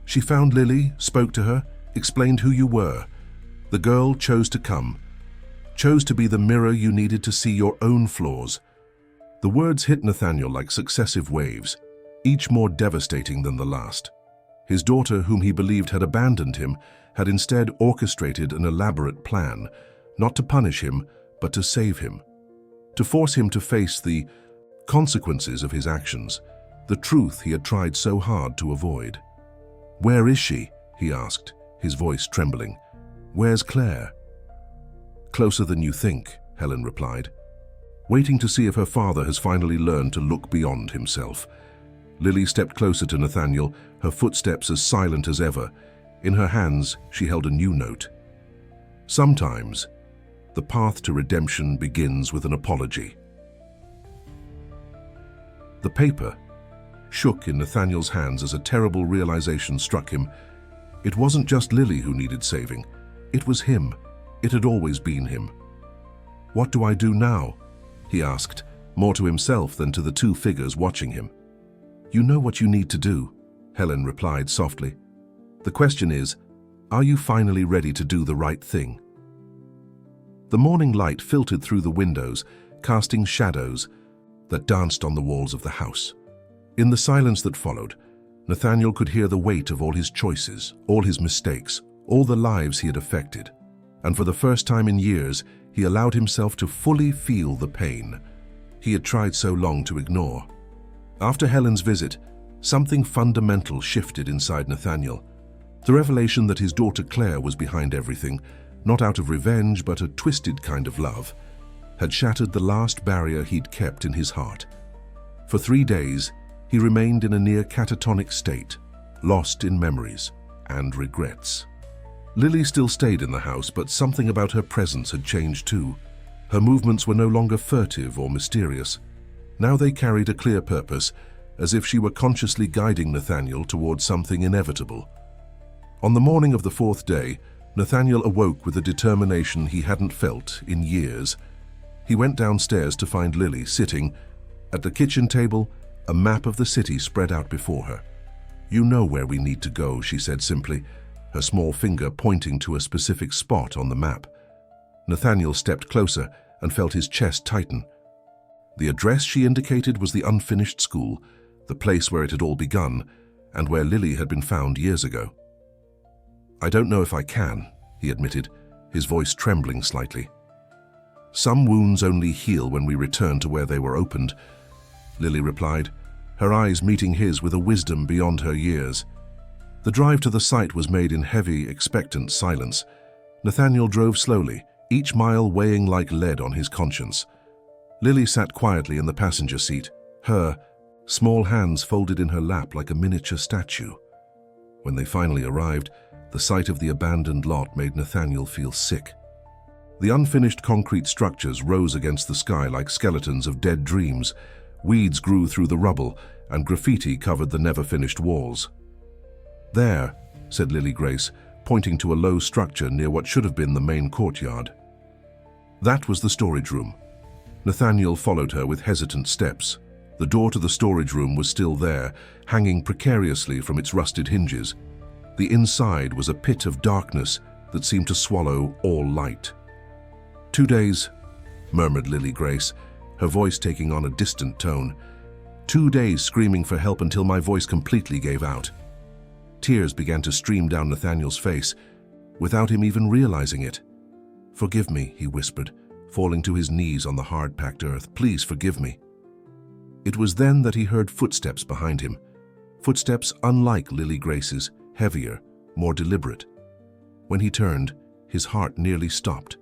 She found Lily, spoke to her, explained who you were. The girl chose to come, chose to be the mirror you needed to see your own flaws." The words hit Nathaniel like successive waves, each more devastating than the last. His daughter, whom he believed had abandoned him, had instead orchestrated an elaborate plan, not to punish him, but to save him, to force him to face the consequences of his actions, the truth he had tried so hard to avoid. "Where is she?" he asked, his voice trembling. "Where's Claire?" "Closer than you think," Helen replied, waiting to see if her father has finally learned to look beyond himself. Lily stepped closer to Nathaniel, her footsteps as silent as ever. In her hands, she held a new note. "Sometimes, the path to redemption begins with an apology." The paper shook in Nathaniel's hands as a terrible realization struck him. It wasn't just Lily who needed saving. It was him. It had always been him. "What do I do now?" he asked, more to himself than to the two figures watching him. "You know what you need to do," Helen replied softly. "The question is, are you finally ready to do the right thing?" The morning light filtered through the windows, casting shadows that danced on the walls of the house. In the silence that followed, Nathaniel could hear the weight of all his choices, all his mistakes, all the lives he had affected. And for the first time in years, he allowed himself to fully feel the pain he had tried so long to ignore. After Helen's visit, something fundamental shifted inside Nathaniel. The revelation that his daughter Claire was behind everything, not out of revenge but a twisted kind of love, had shattered the last barrier he'd kept in his heart. For 3 days, he remained in a near catatonic state, lost in memories and regrets. Lily still stayed in the house, but something about her presence had changed too. Her movements were no longer furtive or mysterious. Now they carried a clear purpose, as if she were consciously guiding Nathaniel towards something inevitable. On the morning of the 4th day, Nathaniel awoke with a determination he hadn't felt in years. He went downstairs to find Lily sitting at the kitchen table, a map of the city spread out before her. "You know where we need to go," she said simply, her small finger pointing to a specific spot on the map. Nathaniel stepped closer and felt his chest tighten. The address she indicated was the unfinished school, the place where it had all begun, and where Lily had been found years ago. "I don't know if I can," he admitted, his voice trembling slightly. "Some wounds only heal when we return to where they were opened," Lily replied, her eyes meeting his with a wisdom beyond her years. The drive to the site was made in heavy, expectant silence. Nathaniel drove slowly, each mile weighing like lead on his conscience. Lily sat quietly in the passenger seat, her small hands folded in her lap like a miniature statue. When they finally arrived, the sight of the abandoned lot made Nathaniel feel sick. The unfinished concrete structures rose against the sky like skeletons of dead dreams. Weeds grew through the rubble, and graffiti covered the never-finished walls. "There," said Lily Grace, pointing to a low structure near what should have been the main courtyard. That was the storage room. Nathaniel followed her with hesitant steps. The door to the storage room was still there, hanging precariously from its rusted hinges. The inside was a pit of darkness that seemed to swallow all light. "2 days," murmured Lily Grace, her voice taking on a distant tone. "2 days screaming for help until my voice completely gave out." Tears began to stream down Nathaniel's face, without him even realizing it. "Forgive me," he whispered, falling to his knees on the hard-packed earth. "Please forgive me." It was then that he heard footsteps behind him. Footsteps unlike Lily Grace's, heavier, more deliberate. When he turned, his heart nearly stopped.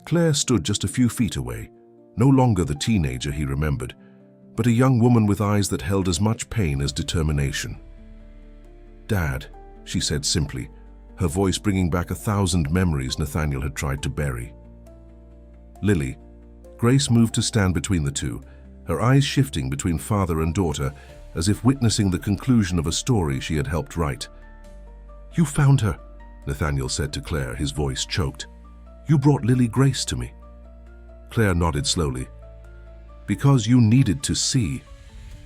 Claire stood just a few feet away, no longer the teenager he remembered, but a young woman with eyes that held as much pain as determination. "Dad," she said simply, her voice bringing back 1,000 memories Nathaniel had tried to bury. "Lily." Grace moved to stand between the two, her eyes shifting between father and daughter, as if witnessing the conclusion of a story she had helped write. "You found her," Nathaniel said to Claire, his voice choked. "You brought Lily Grace to me." Claire nodded slowly. "Because you needed to see,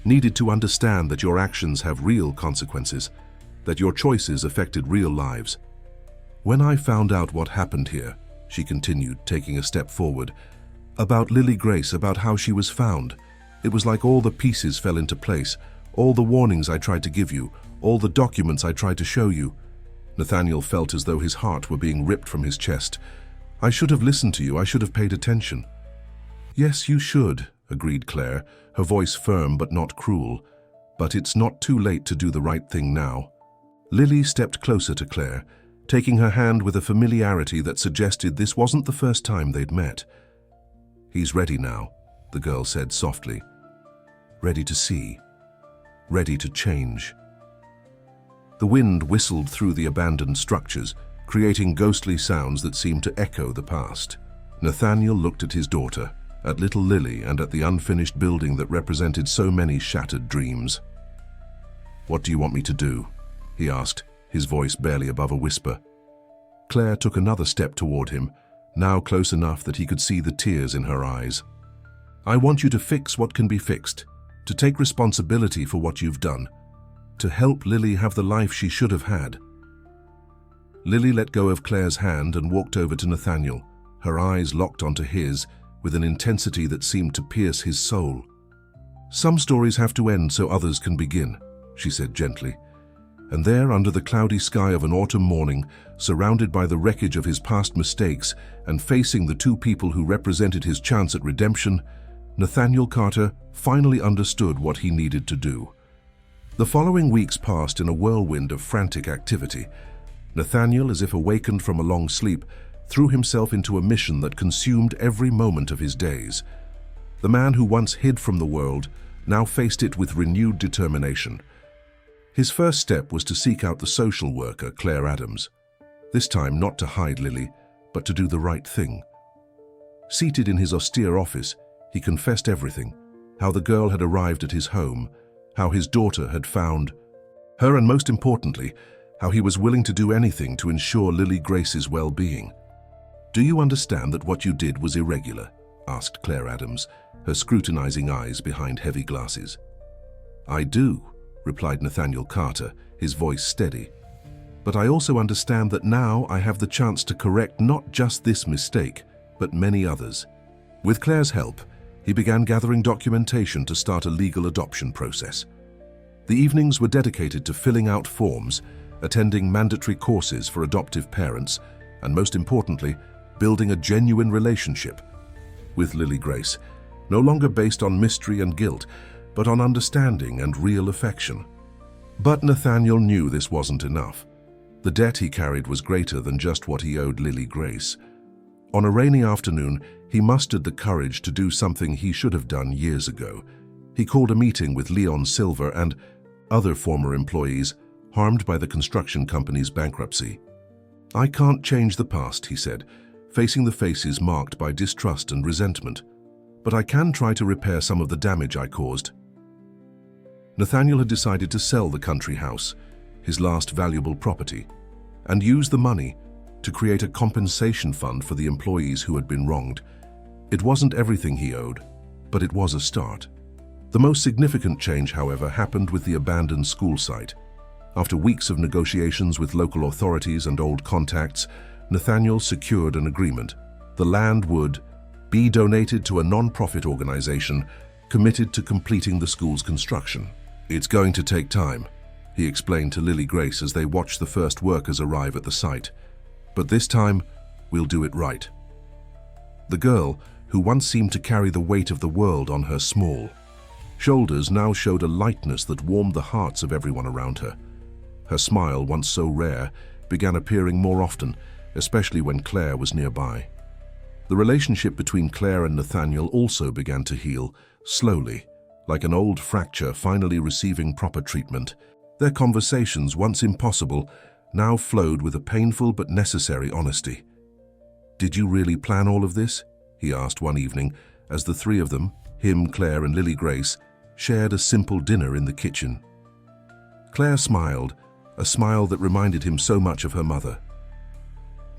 needed to understand that your actions have real consequences, that your choices affected real lives. When I found out what happened here," she continued, taking a step forward, "about Lily Grace, about how she was found, it was like all the pieces fell into place, all the warnings I tried to give you, all the documents I tried to show you." Nathaniel felt as though his heart were being ripped from his chest. "I should have listened to you, I should have paid attention." "Yes, you should," agreed Claire, her voice firm but not cruel. "But it's not too late to do the right thing now." Lily stepped closer to Claire, taking her hand with a familiarity that suggested this wasn't the first time they'd met. "He's ready now," the girl said softly. "Ready to see. Ready to change." The wind whistled through the abandoned structures, creating ghostly sounds that seemed to echo the past. Nathaniel looked at his daughter, at little Lily, and at the unfinished building that represented so many shattered dreams. "What do you want me to do?" he asked, his voice barely above a whisper. Claire took another step toward him, now close enough that he could see the tears in her eyes. "I want you to fix what can be fixed, to take responsibility for what you've done, to help Lily have the life she should have had." Lily let go of Claire's hand and walked over to Nathaniel, her eyes locked onto his with an intensity that seemed to pierce his soul. "Some stories have to end so others can begin," she said gently. And there, under the cloudy sky of an autumn morning, surrounded by the wreckage of his past mistakes and facing the two people who represented his chance at redemption, Nathaniel Carter finally understood what he needed to do. The following weeks passed in a whirlwind of frantic activity. Nathaniel, as if awakened from a long sleep, threw himself into a mission that consumed every moment of his days. The man who once hid from the world now faced it with renewed determination. His first step was to seek out the social worker, Claire Adams. This time not to hide Lily, but to do the right thing. Seated in his austere office, he confessed everything: how the girl had arrived at his home, how his daughter had found her, and most importantly, how he was willing to do anything to ensure Lily Grace's well-being. "Do you understand that what you did was irregular?" asked Claire Adams, her scrutinizing eyes behind heavy glasses. "I do," replied Nathaniel Carter, his voice steady. "But I also understand that now I have the chance to correct not just this mistake, but many others." With Claire's help, he began gathering documentation to start a legal adoption process. The evenings were dedicated to filling out forms, attending mandatory courses for adoptive parents, and most importantly, building a genuine relationship with Lily Grace, no longer based on mystery and guilt, but on understanding and real affection. But Nathaniel knew this wasn't enough. The debt he carried was greater than just what he owed Lily Grace. On a rainy afternoon, he mustered the courage to do something he should have done years ago. He called a meeting with Leon Silver and other former employees harmed by the construction company's bankruptcy. "I can't change the past," he said, facing the faces marked by distrust and resentment. "But I can try to repair some of the damage I caused." Nathaniel had decided to sell the country house, his last valuable property, and use the money to create a compensation fund for the employees who had been wronged. It wasn't everything he owed, but it was a start. The most significant change, however, happened with the abandoned school site. After weeks of negotiations with local authorities and old contacts, Nathaniel secured an agreement. The land would be donated to a non-profit organization committed to completing the school's construction. "It's going to take time," he explained to Lily Grace as they watched the first workers arrive at the site. "But this time, we'll do it right." The girl, who once seemed to carry the weight of the world on her small shoulders, now showed a lightness that warmed the hearts of everyone around her. Her smile, once so rare, began appearing more often, especially when Claire was nearby. The relationship between Claire and Nathaniel also began to heal, slowly, like an old fracture finally receiving proper treatment. Their conversations, once impossible, now flowed with a painful but necessary honesty. "Did you really plan all of this?" he asked one evening, as the three of them, him, Claire, and Lily Grace, shared a simple dinner in the kitchen. Claire smiled, a smile that reminded him so much of her mother.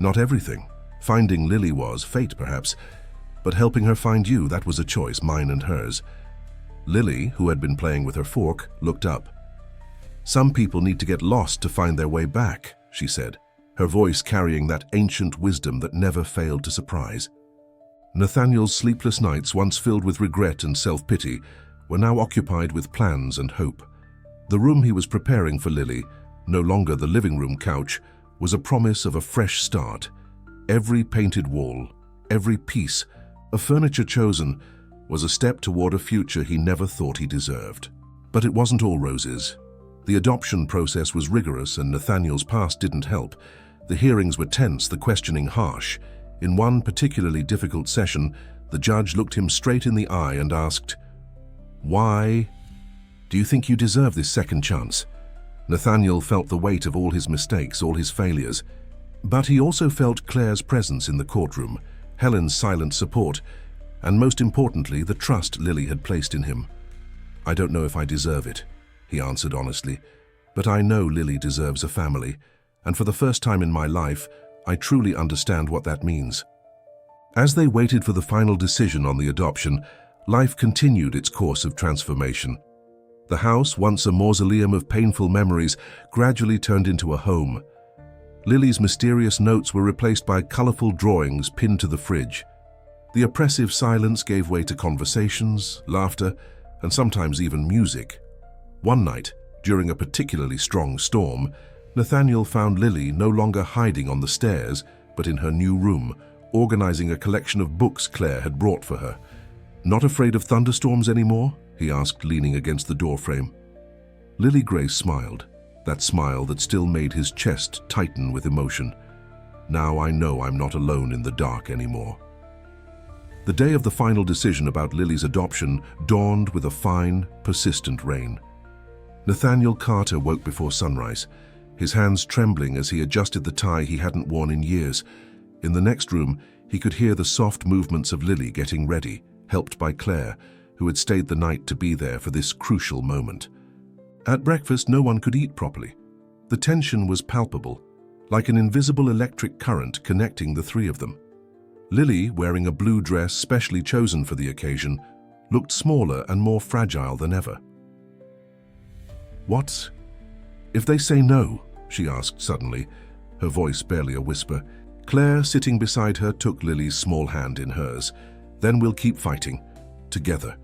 "Not everything. Finding Lily was fate, perhaps, but helping her find you, that was a choice, mine and hers." Lily, who had been playing with her fork, looked up. "Some people need to get lost to find their way back," she said, her voice carrying that ancient wisdom that never failed to surprise. Nathaniel's sleepless nights, once filled with regret and self-pity, were now occupied with plans and hope. The room he was preparing for Lily, no longer the living room couch, was a promise of a fresh start. Every painted wall, every piece of furniture chosen, was a step toward a future he never thought he deserved. But it wasn't all roses. The adoption process was rigorous, and Nathaniel's past didn't help. The hearings were tense, the questioning harsh. In one particularly difficult session, the judge looked him straight in the eye and asked, "Why do you think you deserve this second chance?" Nathaniel felt the weight of all his mistakes, all his failures. But he also felt Claire's presence in the courtroom, Helen's silent support, and most importantly, the trust Lily had placed in him. "I don't know if I deserve it," he answered honestly, "but I know Lily deserves a family, and for the first time in my life, I truly understand what that means." As they waited for the final decision on the adoption, life continued its course of transformation. The house, once a mausoleum of painful memories, gradually turned into a home. Lily's mysterious notes were replaced by colorful drawings pinned to the fridge. The oppressive silence gave way to conversations, laughter, and sometimes even music. One night, during a particularly strong storm, Nathaniel found Lily no longer hiding on the stairs, but in her new room, organizing a collection of books Claire had brought for her. "Not afraid of thunderstorms anymore?" he asked, leaning against the doorframe. Lily Grace smiled, that smile that still made his chest tighten with emotion. "Now I know I'm not alone in the dark anymore." The day of the final decision about Lily's adoption dawned with a fine, persistent rain. Nathaniel Carter woke before sunrise, his hands trembling as he adjusted the tie he hadn't worn in years. In the next room, he could hear the soft movements of Lily getting ready, helped by Claire, who had stayed the night to be there for this crucial moment. At breakfast, no one could eat properly. The tension was palpable, like an invisible electric current connecting the three of them. Lily, wearing a blue dress specially chosen for the occasion, looked smaller and more fragile than ever. "What if they say no?" she asked suddenly, her voice barely a whisper. Claire, sitting beside her, took Lily's small hand in hers. "Then we'll keep fighting, together."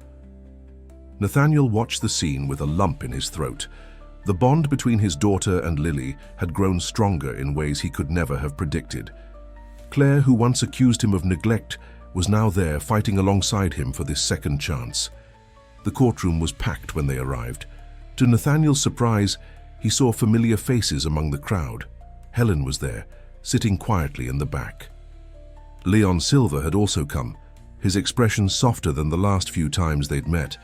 Nathaniel watched the scene with a lump in his throat. The bond between his daughter and Lily had grown stronger in ways he could never have predicted. Claire, who once accused him of neglect, was now there fighting alongside him for this second chance. The courtroom was packed when they arrived. To Nathaniel's surprise, he saw familiar faces among the crowd. Helen was there, sitting quietly in the back. Leon Silver had also come, his expression softer than the last few times they'd met.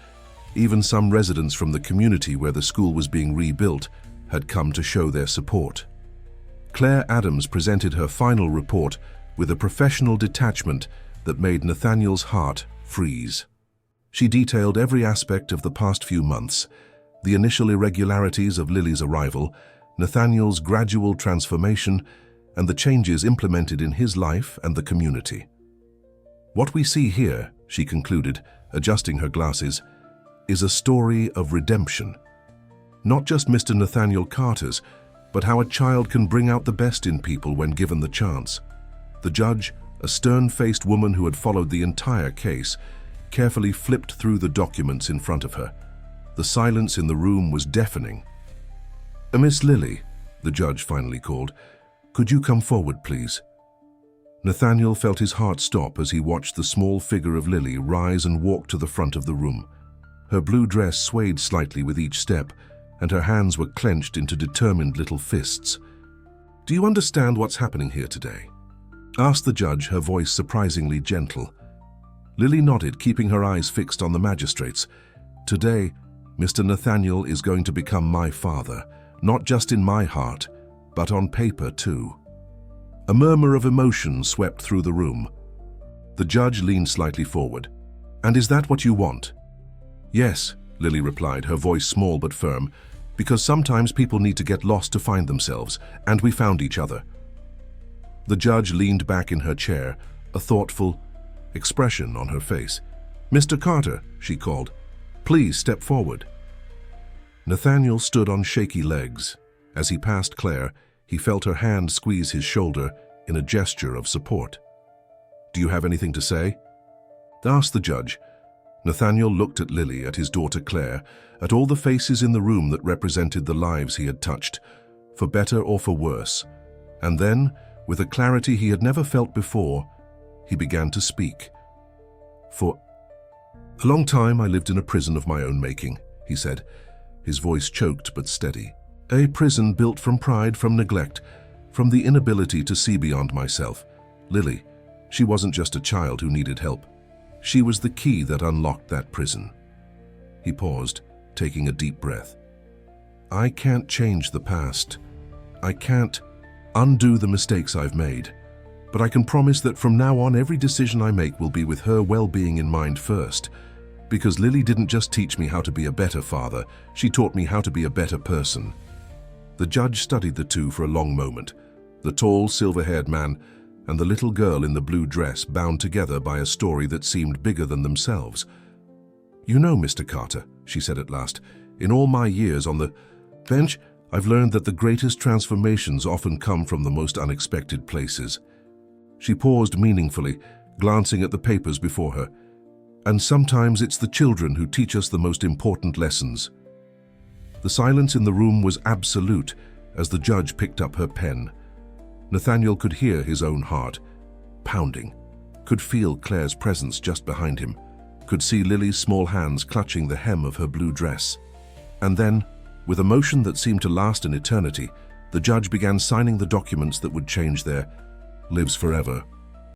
Even some residents from the community where the school was being rebuilt had come to show their support. Claire Adams presented her final report with a professional detachment that made Nathaniel's heart freeze. She detailed every aspect of the past few months, the initial irregularities of Lily's arrival, Nathaniel's gradual transformation, and the changes implemented in his life and the community. "What we see here," she concluded, adjusting her glasses, "is a story of redemption. Not just Mr. Nathaniel Carter's, but how a child can bring out the best in people when given the chance." The judge, a stern-faced woman who had followed the entire case, carefully flipped through the documents in front of her. The silence in the room was deafening. "Miss Lily," the judge finally called, "could you come forward, please?" Nathaniel felt his heart stop as he watched the small figure of Lily rise and walk to the front of the room. Her blue dress swayed slightly with each step, and her hands were clenched into determined little fists. "Do you understand what's happening here today?" asked the judge, her voice surprisingly gentle. Lily nodded, keeping her eyes fixed on the magistrates. "Today, Mr. Nathaniel is going to become my father, not just in my heart, but on paper too." A murmur of emotion swept through the room. The judge leaned slightly forward. "And is that what you want?" "Yes," Lily replied, her voice small but firm, "because sometimes people need to get lost to find themselves, and we found each other." The judge leaned back in her chair, a thoughtful expression on her face. "Mr. Carter," she called, "please step forward." Nathaniel stood on shaky legs. As he passed Claire, he felt her hand squeeze his shoulder in a gesture of support. "Do you have anything to say?" asked the judge. Nathaniel looked at Lily, at his daughter Claire, at all the faces in the room that represented the lives he had touched, for better or for worse. And then, with a clarity he had never felt before, he began to speak. "For a long time I lived in a prison of my own making," he said, his voice choked but steady. "A prison built from pride, from neglect, from the inability to see beyond myself. Lily, she wasn't just a child who needed help. She was the key that unlocked that prison." He paused, taking a deep breath. "I can't change the past. I can't undo the mistakes I've made. But I can promise that from now on, every decision I make will be with her well-being in mind first. Because Lily didn't just teach me how to be a better father, she taught me how to be a better person." The judge studied the two for a long moment, the tall, silver-haired man, and the little girl in the blue dress bound together by a story that seemed bigger than themselves. "You know, Mr. Carter," she said at last, "in all my years on the bench, I've learned that the greatest transformations often come from the most unexpected places." She paused meaningfully, glancing at the papers before her. "And sometimes it's the children who teach us the most important lessons." The silence in the room was absolute as the judge picked up her pen. Nathaniel could hear his own heart pounding, could feel Claire's presence just behind him, could see Lily's small hands clutching the hem of her blue dress. And then, with a motion that seemed to last an eternity, the judge began signing the documents that would change their lives forever.